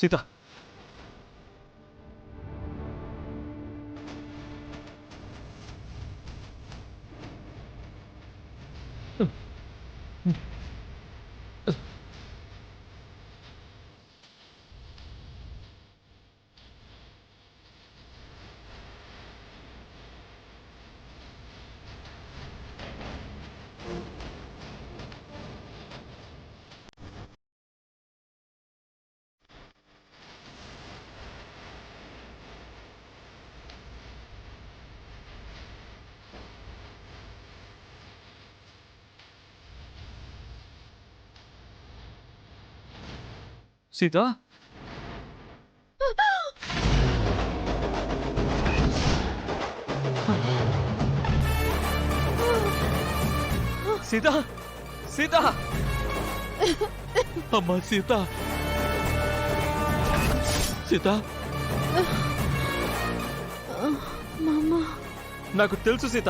సీత సీత సీత సీత అమ్మా సీత సీత నాకు తెలుసు సీత,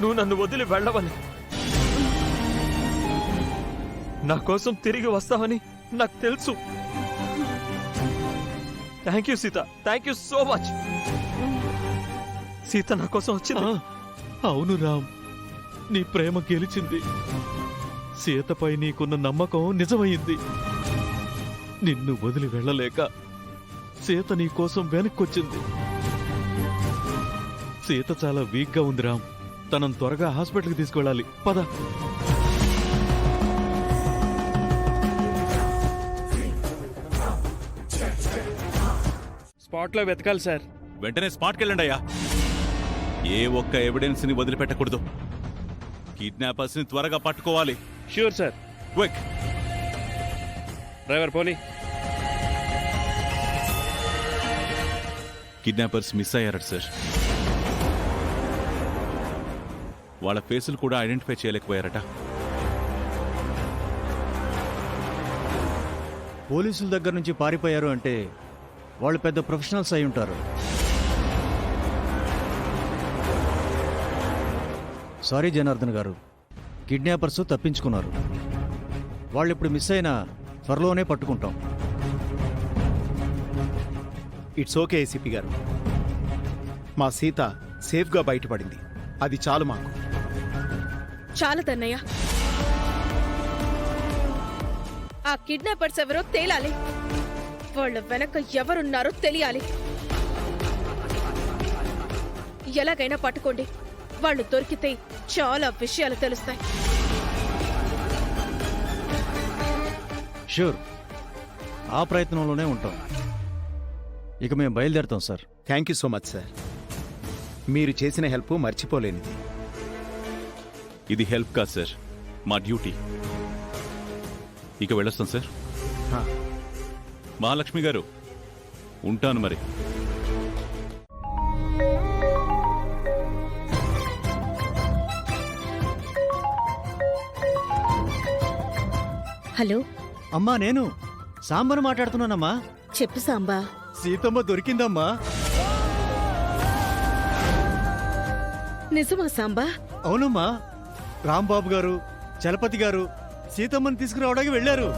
నువ్వు నన్ను వదిలి వెళ్ళవని, నా కోసం తిరిగి వస్తావని నాకు తెలుసు. Thank you Sita, thank you so much. Sita నా కోసం వచ్చింది. అవును రామ్, నీ ప్రేమ గెలిచింది. సీతపై నీకున్న నమ్మకం నిజమైంది. నిన్ను వదిలి వెళ్ళలేక సీత నీ కోసం వెనక్కొచ్చింది. సీత చాలా వీక్ గా ఉంది రామ్, తనను త్వరగా హాస్పిటల్కి తీసుకువెళ్ళాలి. పద. స్పాట్లో వెతకాలి సార్. వెంటనే స్పాట్కి వెళ్ళండి అయ్యా. ఏ ఒక్క ఎవిడెన్స్ ని వదిలిపెట్టకూడదు. కిడ్నాపర్స్ ని త్వరగా పట్టుకోవాలి. Sure sir. క్విక్. డ్రైవర్ పోనీ. కిడ్నాపర్స్ మిస్ అయ్యారట సార్. వాళ్ళ ఫేసులు కూడా ఐడెంటిఫై చేయలేకపోయారట. పోలీసుల దగ్గర నుంచి పారిపోయారు అంటే వాళ్ళు పెద్ద ప్రొఫెషనల్స్ అయి ఉంటారు. సారీ జనార్దన్ గారు, కిడ్నాపర్స్ తప్పించుకున్నారు. వాళ్ళు ఇప్పుడు మిస్ అయినా త్వరలోనే పట్టుకుంటాం. ఇట్స్ ఓకే ఏసీపీ గారు, మా సీత సేఫ్గా బయటపడింది, అది చాలు మాకు. చాలదన్నయ్య, ఆ కిడ్నాపర్స్ ఎవరో తేలాలి. వాళ్ళ వెనక ఎవరున్నారో తెలియాలి. ఎలాగైనా పట్టుకోండి. వాళ్ళు దొరికితే చాలా విషయాలు తెలుస్తాయి. షూర్, ఆ ప్రయత్నంలోనే ఉంటాం. ఇక మేము బయలుదేరుతాం sir. Thank you so much sir, మీరు చేసిన హెల్ప్ మర్చిపోలేనిది. ఇది హెల్ప్ కాదు సార్, మా డ్యూటీ. ఇక వెళ్ళొస్తాం సార్. మహాలక్ష్మి గారు, ఉంటాను మరి. హలో అమ్మా, నేను సాంబను మాట్లాడుతున్నానమ్మా. చెప్పు సాంబా. సీతమ్మ దొరికిందమ్మా. నిజమా సాంబా? అవునమ్మా, రాంబాబు గారు, చలపతి గారు సీతమ్మని తీసుకురావడానికి వెళ్ళారు.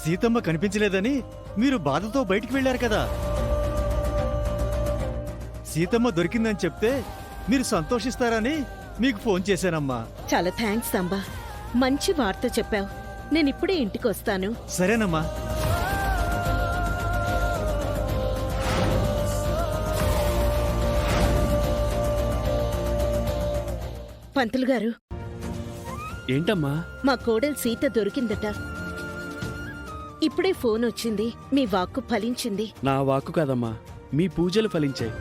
సీతమ్మ కనిపించలేదని మీరు బాధతో బయటికి వెళ్ళారు కదా. సీతమ్మ దొరికిందని చెప్తే మీరు సంతోషిస్తారని మీకు ఫోన్ చేశానమ్మా. చాలా థ్యాంక్స్ సాంబా, మంచి వార్త చెప్పావు. నేనిప్పుడే ఇంటికి వస్తాను. సరేనమ్మా. పంతులు గారు, ఏంటమ్మా? మా కోడలు సీత దొరికిందట. ఇప్పుడే ఫోన్ వచ్చింది. మీ వాక్కు ఫలించింది. నా వాక్కు కాదమ్మా, మీ పూజలు ఫలించాయి.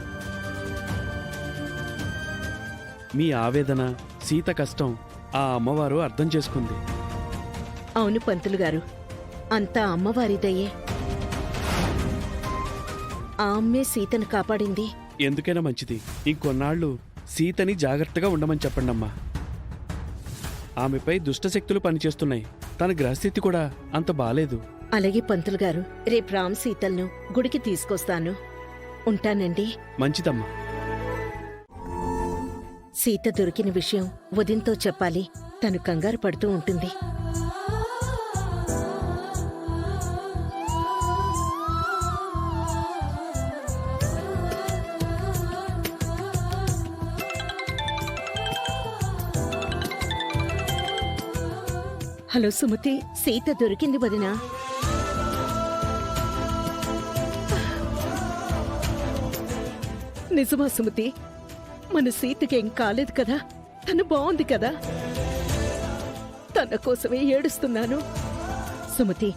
మీ ఆవేదన, సీత కష్టం ఆ అమ్మవారు అర్థం చేసుకుంది. అవును పంతులు గారు, అంతా అమ్మవారిదయ్యే. ఆ అమ్మే సీతను కాపాడింది. ఎందుకైనా మంచిది, ఇంకొన్నాళ్లు సీతని జాగ్రత్తగా ఉండమని చెప్పండమ్మా. ఆమెపై దుష్టశక్తులు పనిచేస్తున్నాయి. తన గ్రహస్థితి కూడా అంత బాలేదు. అలాగే పంతులు గారు, రేపు రామ్ సీతల్ను గుడికి తీసుకొస్తాను. ఉంటానండి. మంచిదమ్మా. సీత దొరికిన విషయం ఉదయంతో చెప్పాలి. తను కంగారు పడుతూ ఉంటుంది. హలో సుమతి, సీత దొరికింది వదినా. నిజమా సుమతి? మన సీతకేం కాలేదు కదా? తను బాగుంది కదా? తన కోసమే ఏడుస్తున్నాను. సుమతి,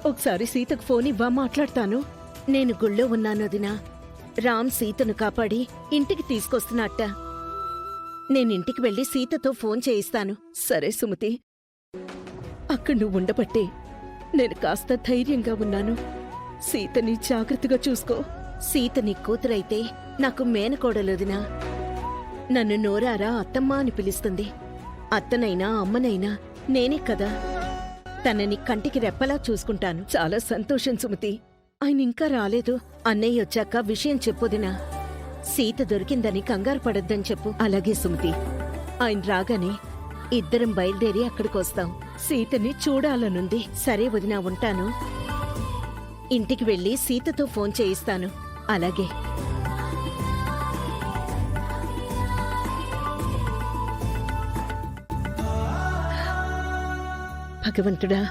ఒకసారి సీతకు ఫోన్ ఇవ్వా, మాట్లాడతాను. నేను గుళ్ళో ఉన్నాను వదినా. రామ్ సీతను కాపాడి ఇంటికి తీసుకొస్తున్నట్ట. నేనింటికి వెళ్లి సీతతో ఫోన్ చేయిస్తాను. సరే సుమతి, అక్కడ నువ్వు ఉండబట్టే నేను కాస్త ధైర్యంగా ఉన్నాను. సీతని జాగ్రత్తగా చూసుకో. సీత నీ కూతురైతే నాకు మేనకోడలొదినా. నన్ను నోరారా అత్తమ్మ అని పిలుస్తుంది. అత్తనైనా అమ్మనైనా నేనే కదా. తనని కంటికి రెప్పలా చూసుకుంటాను. చాలా సంతోషం సుమతి. ఆయన ఇంకా రాలేదు. అన్నయ్య వచ్చాక విషయం చెప్పొదినా. సీత దొరికిందని కంగారు పడొద్దని చెప్పు. అలాగే సుమతి. ఆయన రాగానే ఇద్దరం బయలుదేరి అక్కడికొస్తాం. సీతని చూడాలనుంది. సరే వదినా, ఉంటాను. ఇంటికి వెళ్లి సీతతో ఫోన్ చేయిస్తాను. అలాగే. భగవంతుడా,